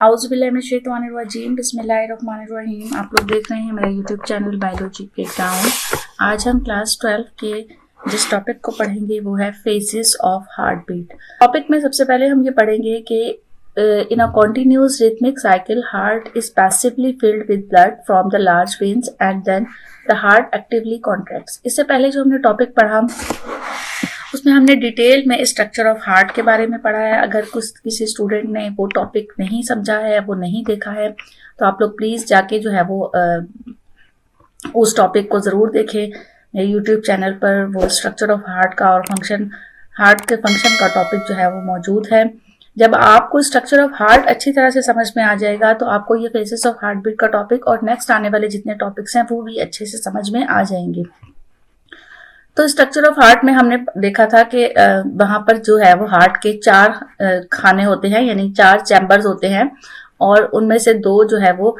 आउज़ुबिल्लाहिमिनश्शैतानिर्रजीम बिस्मिल्लाहिर्रहमानिर्रहीम। आप लोग देख रहे हैं मेरा यूट्यूब चैनल बायोलॉजी ब्रेकडाउन। आज हम क्लास 12 के जिस टॉपिक को पढ़ेंगे वो है phases of heart beat. Topic में सबसे पहले हम ये पढ़ेंगे कि in a continuous rhythmic cycle heart is passively filled with blood from the large veins and then the heart actively contracts. इससे पहले जो हमने टॉपिक पढ़ा उसमें हमने डिटेल में स्ट्रक्चर ऑफ हार्ट के बारे में पढ़ा है। अगर किसी स्टूडेंट ने वो टॉपिक नहीं समझा है, वो नहीं देखा है, तो आप लोग प्लीज़ जाके जो है वो उस टॉपिक को ज़रूर देखें। मेरे यूट्यूब चैनल पर वो स्ट्रक्चर ऑफ हार्ट का और हार्ट के फंक्शन का टॉपिक जो है वो मौजूद है। जब आपको स्ट्रक्चर ऑफ हार्ट अच्छी तरह से समझ में आ जाएगा तो आपको ये फेजेस ऑफ हार्ट बीट का टॉपिक और नेक्स्ट आने वाले जितने टॉपिक्स हैं वो भी अच्छे से समझ में आ जाएंगे। तो स्ट्रक्चर ऑफ हार्ट में हमने देखा था कि वहां पर जो है वो हार्ट के 4 खाने होते हैं, यानी 4 चैम्बर्स होते हैं, और उनमें से 2 जो है वो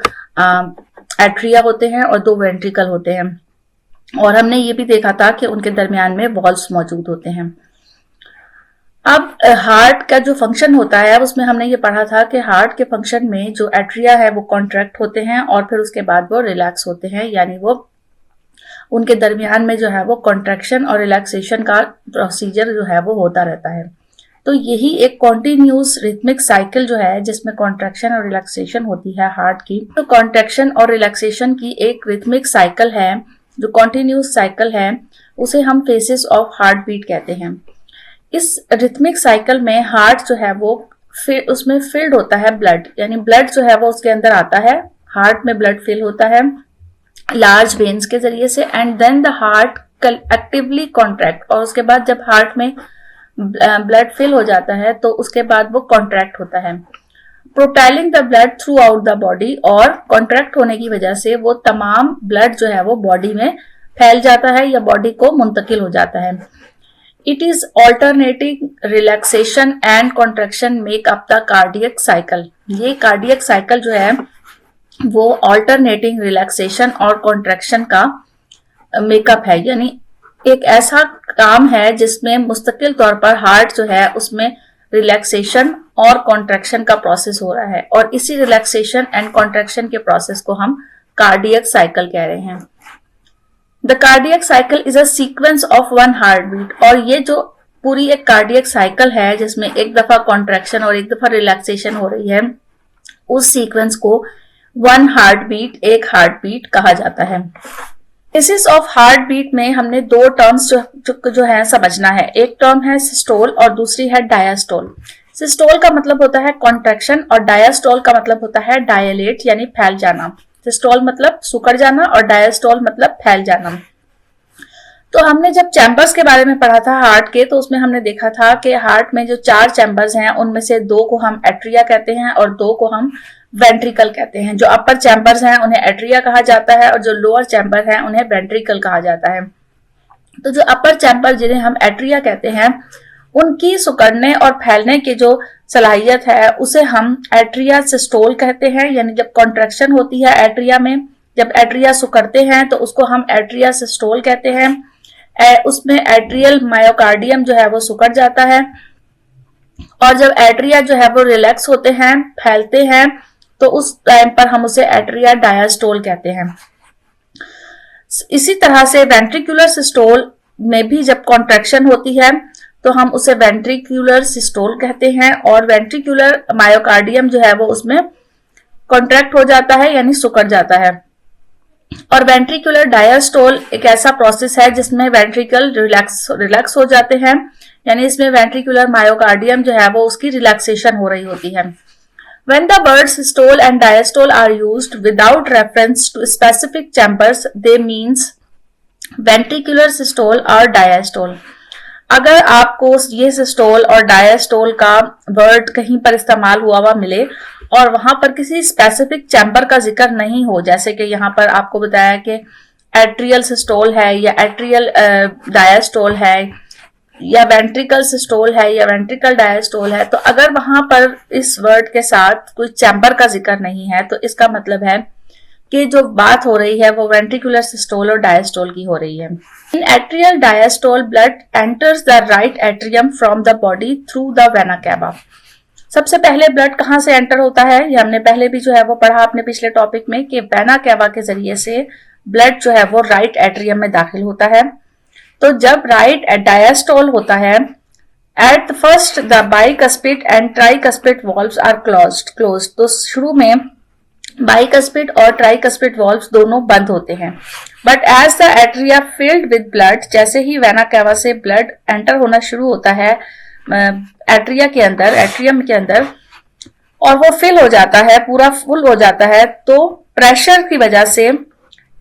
एट्रिया होते हैं और 2 वेंट्रिकल होते हैं। और हमने ये भी देखा था कि उनके दरमियान में वॉल्व्स मौजूद होते हैं। अब हार्ट का जो फंक्शन होता है उसमें हमने ये पढ़ा था कि हार्ट के फंक्शन में जो एट्रिया है वो कॉन्ट्रैक्ट होते हैं और फिर उसके बाद वो रिलैक्स होते हैं, यानी वो उनके दरमियान में जो है वो कॉन्ट्रैक्शन और रिलैक्सेशन का प्रोसीजर जो है वो होता रहता है। तो यही एक कॉन्टिन्यूस रिथमिक साइकिल जो है जिसमें कॉन्ट्रैक्शन और रिलैक्सेशन होती है हार्ट की, तो कॉन्ट्रैक्शन और रिलैक्सेशन की एक रिथमिक साइकिल है जो कॉन्टिन्यूस साइकिल है, उसे हम फेजेस ऑफ हार्ट बीट कहते हैं। इस रिथमिक साइकिल में हार्ट जो है वो उसमें फिल्ड होता है ब्लड, यानी ब्लड जो है वो उसके अंदर आता है, हार्ट में ब्लड फिल होता है लार्ज वेन्स के जरिए से, and then the heart actively contract, और उसके बाद जब हार्ट में ब्लड फिल हो जाता है तो उसके बाद वो कॉन्ट्रैक्ट होता है, propelling the blood through out the body. और कॉन्ट्रैक्ट होने की वजह से वो तमाम ब्लड जो है वो बॉडी में फैल जाता है या बॉडी को मुंतकिल हो जाता है। It is alternating relaxation and contraction make up the cardiac cycle. ये कार्डियक साइकिल जो है वो ऑल्टरनेटिंग रिलैक्सेशन और कॉन्ट्रैक्शन का मेकअप है, यानी एक ऐसा काम है जिसमें मुस्तकिल तौर पर हार्ट जो है उसमें रिलैक्सेशन और कॉन्ट्रैक्शन का प्रोसेस हो रहा है, और इसी रिलैक्सेशन एंड कॉन्ट्रैक्शन के प्रोसेस को हम कार्डियक साइकिल कह रहे हैं। The cardiac cycle is a sequence of 1 heart beat, और ये जो पूरी एक कार्डियक साइकिल है जिसमें एक दफा कॉन्ट्रैक्शन और एक दफा रिलैक्सेशन हो रही है, उस सीक्वेंस को 1 हार्ट बीट, एक हार्ट बीट कहा जाता है। फेजेस ऑफ हार्ट बीट में हमने 2 टर्म्स जो है समझना है। एक टर्म है सिस्टोल और दूसरी है डायस्टोल। सिस्टोल का मतलब होता है कॉन्ट्रैक्शन और डायस्टोल का मतलब होता है डायलेट, यानी फैल जाना। सिस्टोल मतलब सुकड़ जाना और डायस्टोल मतलब फैल जाना। तो हमने जब चैम्बर्स के बारे में पढ़ा था हार्ट के, तो उसमें हमने देखा था कि हार्ट में जो 4 चैम्बर्स हैं उनमें से 2 को हम एट्रिया कहते हैं और 2 को हम वेंट्रिकल कहते हैं। जो अपर चैम्बर्स हैं उन्हें एट्रिया कहा जाता है और जो लोअर चैम्बर हैं उन्हें वेंट्रिकल कहा जाता है। तो जो अपर चैम्बर जिन्हें हम एट्रिया कहते हैं, उनकी सुकड़ने और फैलने की जो सलाहियत है उसे हम एट्रिया सिस्टोल कहते हैं, यानी जब कॉन्ट्रैक्शन होती है एट्रिया में, जब एट्रिया सुकड़ते हैं तो उसको हम एट्रिया सिस्टोल कहते हैं। उसमें एट्रियल मायोकार्डियम जो है वो सुकड़ जाता है, और जब एट्रिया जो है वो रिलैक्स होते हैं, फैलते हैं, तो उस टाइम पर हम उसे एट्रिया डायस्टोल कहते हैं। इसी तरह से वेंट्रिकुलर सिस्टोल में भी जब कॉन्ट्रैक्शन होती है तो हम उसे वेंट्रिकुलर सिस्टोल कहते हैं, और वेंट्रिकुलर मायोकार्डियम जो है वो उसमें कॉन्ट्रैक्ट हो जाता है, यानी सुकड़ जाता है। और वेंट्रिकुलर डायस्टोल एक ऐसा प्रोसेस है जिसमें वेंट्रिकल रिलैक्स हो जाते हैं, यानी इसमें वेंट्रिकुलर मायोकार्डियम जो है वो उसकी रिलैक्सेशन हो रही होती है। When the words systole and diastole are used without reference to specific chambers, they means ventricular systole or diastole. अगर आपको ये सिस्टोल और डायस्टोल का वर्ड कहीं पर इस्तेमाल हुआ हुआ मिले और वहां पर किसी स्पेसिफिक चैम्बर का जिक्र नहीं हो, जैसे कि यहाँ पर आपको बताया कि एट्रियल सिस्टोल है या एट्रियल डायस्टोल है या वेंट्रिकल सिस्टोल है या वेंट्रिकल डायस्टोल है, तो अगर वहां पर इस वर्ड के साथ कोई चैम्बर का जिक्र नहीं है तो इसका मतलब है कि जो बात हो रही है वो वेंट्रिकुलर सिस्टोल और डायस्टोल की हो रही है। In atrial diastole blood enters the right atrium from the body through the vena cava. सबसे पहले ब्लड कहाँ से एंटर होता है, ये हमने पहले भी जो है वो पढ़ा अपने पिछले टॉपिक में कि वेना कैवा के जरिए से ब्लड जो है वो राइट एट्रियम में दाखिल होता है। तो जब राइट डायस्टोल होता है, at first the bicuspid and tricuspid valves are closed. तो शुरू में बाइकस्पिड और ट्राइकस्पिड वॉल्व्स दोनों बंद होते हैं। But as the atria filled with blood, जैसे ही वेना कैवा से ब्लड एंटर होना शुरू होता है एट्रियम के अंदर, और वो फिल हो जाता है, पूरा फुल हो जाता है, तो प्रेशर की वजह से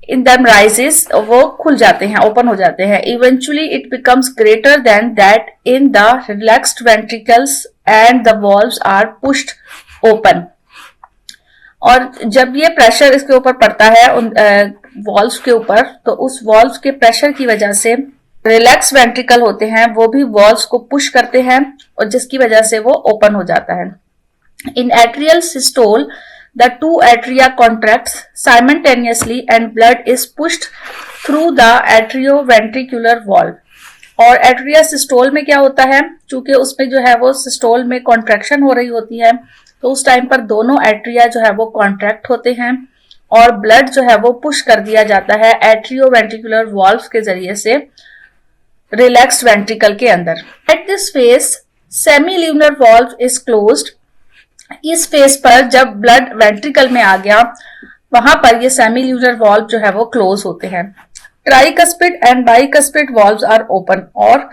इन दम राइजेस, वो खुल जाते हैं, ओपन हो जाते हैं। Eventually it becomes greater than that in the relaxed ventricles and the valves are pushed open. और जब ये प्रेशर इसके ऊपर पड़ता है उन वॉल्व्स के ऊपर, तो उस वॉल्व्स के प्रेशर की वजह से रिलैक्स वेंट्रिकल होते हैं, वो भी वॉल्व्स को पुश करते हैं और जिसकी वजह से वो ओपन हो जाता है। In atrial systole the two atria contracts simultaneously and blood is pushed through the atrioventricular valve. और एट्रिया सिस्टोल में क्या होता है, चूंकि उसमें जो है वो सिस्टोल में कॉन्ट्रैक्शन हो रही होती है, तो उस टाइम पर दोनों एट्रिया जो है वो कॉन्ट्रैक्ट होते हैं और ब्लड जो है वो पुश कर दिया जाता है एट्रियोवेंट्रिकुलर वॉल्व के जरिए से रिलैक्स्ड वेंट्रिकल के अंदर। At this phase सेमील्यूनर valve is closed. इस फेज पर जब ब्लड वेंट्रिकल में आ गया, वहां पर ये सेमील्यूनर वॉल्व जो है वो क्लोज होते हैं। Tricuspid and bicuspid valves are open, और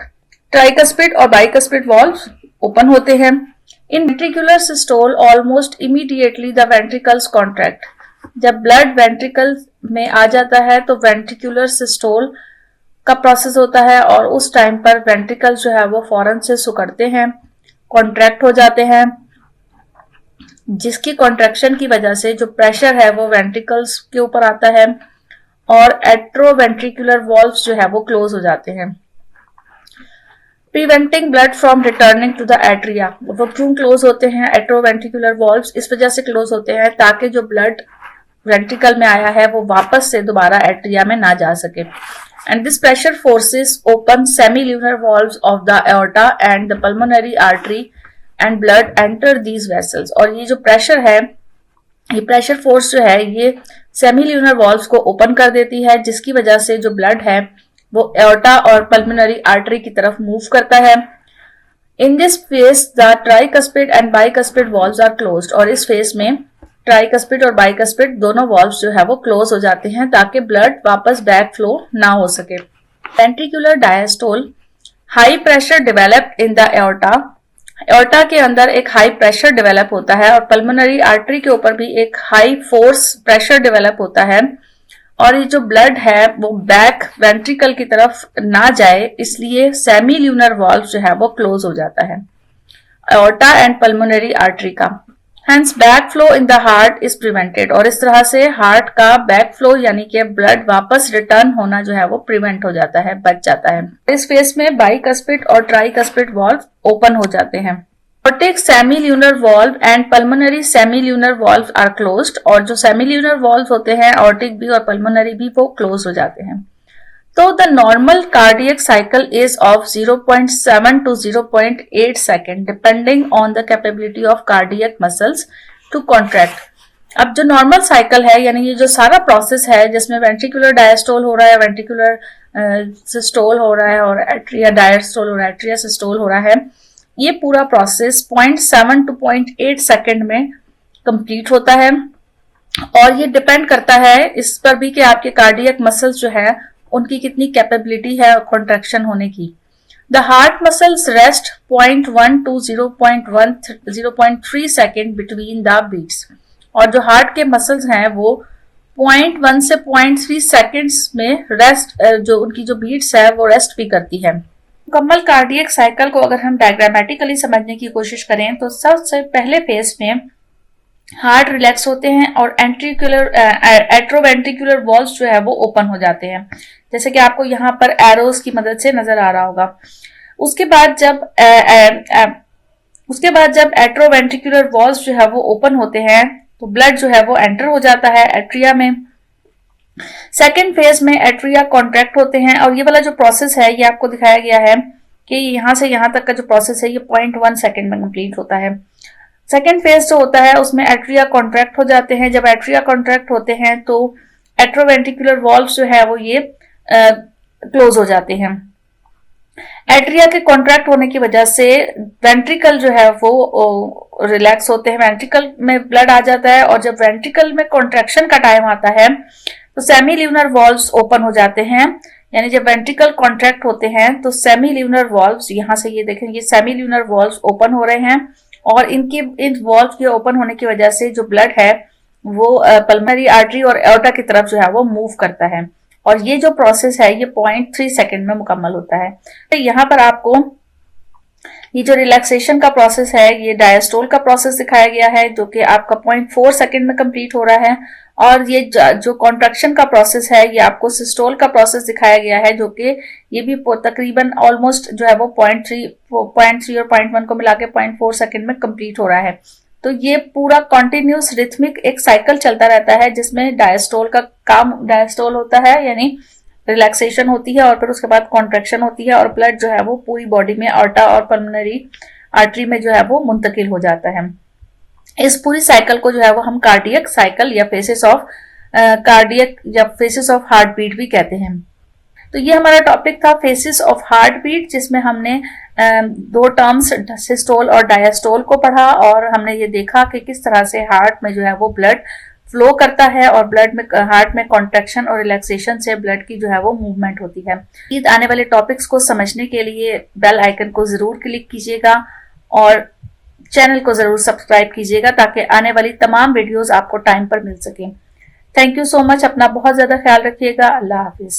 ट्राइकस्पिड और बाइकस्पिड वॉल्व्स ओपन होते हैं। In ventricular systole almost immediately the ventricles contract. जब ब्लड वेंट्रिकल में आ जाता है तो वेंट्रिकुलर सिस्टोल का प्रोसेस होता है और उस टाइम पर वेंट्रिकल जो है वो फौरन से सिकुड़ते हैं, कॉन्ट्रैक्ट हो जाते हैं, जिसकी कॉन्ट्रैक्शन की वजह से जो प्रेशर है वो वेंट्रिकल्स के ऊपर आता है और एट्रोवेंट्रिकुलर वॉल्व्स जो है वो क्लोज हो जाते हैं, preventing blood from returning to the atria. वो क्यों क्लोज होते हैं एट्रोवेंट्रिकुलर वॉल्व्स? इस वजह से क्लोज होते हैं ताकि जो ब्लड वेंट्रिकल में आया है वो वापस से दोबारा एट्रिया में ना जा सके। And this pressure forces open सेमील्यूनर valves of the aorta and the pulmonary artery and blood enter these vessels. और ये जो प्रेशर है, ये प्रेशर फोर्स जो है ये सेमील्यूनर वॉल्व्स को ओपन कर देती है, जिसकी वजह से जो ब्लड है वो एओर्टा और पल्मोनरी आर्टरी की तरफ मूव करता है। In this phase the tricuspid and bicuspid valves are closed. और इस फेज में ट्राइकस्पिड और बाइकस्पिड दोनों वॉल्व्स जो है वो क्लोज हो जाते हैं ताकि ब्लड वापस बैक फ्लो ना हो सके। Ventricular diastole, high pressure developed in the aorta. Aorta के अंदर एक हाई प्रेशर डेवलप होता है और पल्मोनरी आर्टरी के ऊपर भी एक हाई फोर्स प्रेशर डेवलप होता है, और ये जो ब्लड है वो बैक वेंट्रिकल की तरफ ना जाए, इसलिए सेमील्यूनर वॉल्व जो है वो क्लोज हो जाता है एओर्टा एंड पल्मोनरी आर्टरी का। Hence back flow in the heart is prevented। और इस तरह से हार्ट का बैक फ्लो यानी कि ब्लड वापस रिटर्न होना जो है वो प्रिवेंट हो जाता है, बच जाता है। इस फेज में बाइकस्पिड और ट्राइकस्पिड वॉल्व ओपन हो जाते हैं। Aortic semilunar valve and pulmonary semilunar valve are closed. और जो सेमील्यूनर वॉल्व होते हैं, ऑर्टिक भी और पल्मोनरी भी, वो क्लोज हो जाते हैं। तो the normal cardiac cycle is of 0.7 to 0.8 second depending on the capability of cardiac muscles to contract. अब जो नॉर्मल साइकिल है, यानी ये जो सारा प्रोसेस है जिसमें वेंट्रिकुलर डायस्टोल हो रहा है, वेंट्रिकुलर सिस्टोल हो रहा है और एट्रिया डायस्टोल हो रहा है, एट्रिया सिस्टोल हो रहा है, ये पूरा प्रोसेस 0.7 to 0.8 सेकेंड में कंप्लीट होता है। और ये डिपेंड करता है इस पर भी कि आपके कार्डियक मसल्स जो है उनकी कितनी कैपेबिलिटी है कॉन्ट्रैक्शन होने की। The heart muscles rest 0.1 to 0.3 second between the beats. और जो हार्ट के मसल्स हैं वो 0.1 से 0.3 सेकेंड्स में रेस्ट, जो उनकी जो बीट्स है वो रेस्ट भी करती है। मुकम्मल कार्डियक साइकिल को अगर हम डायग्रामेटिकली समझने की कोशिश करें तो सबसे पहले फेज में हार्ट रिलैक्स होते हैं और एट्रोवेंट्रिकुलर वॉल्व्स जो है वो ओपन हो जाते हैं, जैसे कि आपको यहाँ पर एरोस की मदद से नजर आ रहा होगा। उसके बाद जब एट्रोवेंट्रिकुलर वॉल्व्स जो है वो ओपन होते हैं तो ब्लड जो है वो एंटर हो जाता है एट्रिया में। सेकेंड फेज में एट्रिया कॉन्ट्रैक्ट होते हैं और ये वाला जो प्रोसेस है ये आपको दिखाया गया है कि यहाँ से यहाँ तक का जो प्रोसेस है ये 0.1 सेकेंड में कंप्लीट होता है। सेकेंड फेज जो होता है उसमें एट्रिया कॉन्ट्रैक्ट हो जाते हैं। जब एट्रिया कॉन्ट्रैक्ट होते हैं तो एट्रोवेंट्रिकुलर वॉल्व जो है वो ये क्लोज हो जाते हैं। एट्रिया के कॉन्ट्रैक्ट होने की वजह से वेंट्रिकल जो है वो रिलैक्स होते हैं, वेंट्रिकल में ब्लड आ जाता है, और जब वेंट्रिकल में कॉन्ट्रैक्शन का टाइम आता है तो सेमी ल्यूनर वॉल्व्स ओपन हो जाते हैं। यानी जब वेंट्रिकल कॉन्ट्रैक्ट होते हैं तो सेमी ल्यूनर वॉल्व्स, यहां से ये देखें, ये सेमी ल्यूनर वॉल्व्स ओपन हो रहे हैं, और इन वॉल्व के ओपन होने की वजह से जो ब्लड है वो पल्मोनरी आर्टरी और एओर्टा की तरफ जो है वो मूव करता है, और ये जो प्रोसेस है ये 0.3 सेकंड में मुकम्मल होता है। तो यहाँ पर आपको ये जो रिलैक्सेशन का प्रोसेस है ये डायस्टोल का प्रोसेस दिखाया गया है, जो कि आपका 0.4 सेकंड में कंप्लीट हो रहा है, और ये जो कॉन्ट्रैक्शन का प्रोसेस है ये आपको सिस्टोल का प्रोसेस दिखाया गया है, जो कि ये भी तकरीबन ऑलमोस्ट जो है वो 0.3 और 0.1 को मिला के 0.4 सेकंड में कंप्लीट हो रहा है। तो ये पूरा कॉन्टिन्यूस रिथमिक एक साइकिल चलता रहता है, जिसमें डायस्टोल का काम, डायस्टोल होता है यानी रिलैक्सेशन होती है, और फिर उसके बाद कॉन्ट्रैक्शन होती है, और ब्लड जो है वो पूरी बॉडी में ऑर्टा और पल्मोनरी आर्टरी में जो है वो मुंतकिल हो जाता है। इस पूरी साइकिल को जो है वो हम कार्डियक साइकिल या फेसेस ऑफ कार्डियक या फेसेस ऑफ हार्ट बीट भी कहते हैं। तो ये हमारा टॉपिक था फेसेस ऑफ हार्ट बीट, जिसमें हमने दो टर्म्स सिस्टोल और डायस्टोल को पढ़ा, और हमने ये देखा कि किस तरह से हार्ट में जो है वो ब्लड फ्लो करता है, और ब्लड में हार्ट में कॉन्ट्रैक्शन और रिलैक्सेशन से ब्लड की जो है वो मूवमेंट होती है। आने वाले टॉपिक्स को समझने के लिए बेल आइकन को जरूर क्लिक कीजिएगा और चैनल को जरूर सब्सक्राइब कीजिएगा, ताकि आने वाली तमाम वीडियोस आपको टाइम पर मिल सके। थैंक यू सो मच, अपना बहुत ज्यादा ख्याल रखिएगा। अल्लाह हाफिज।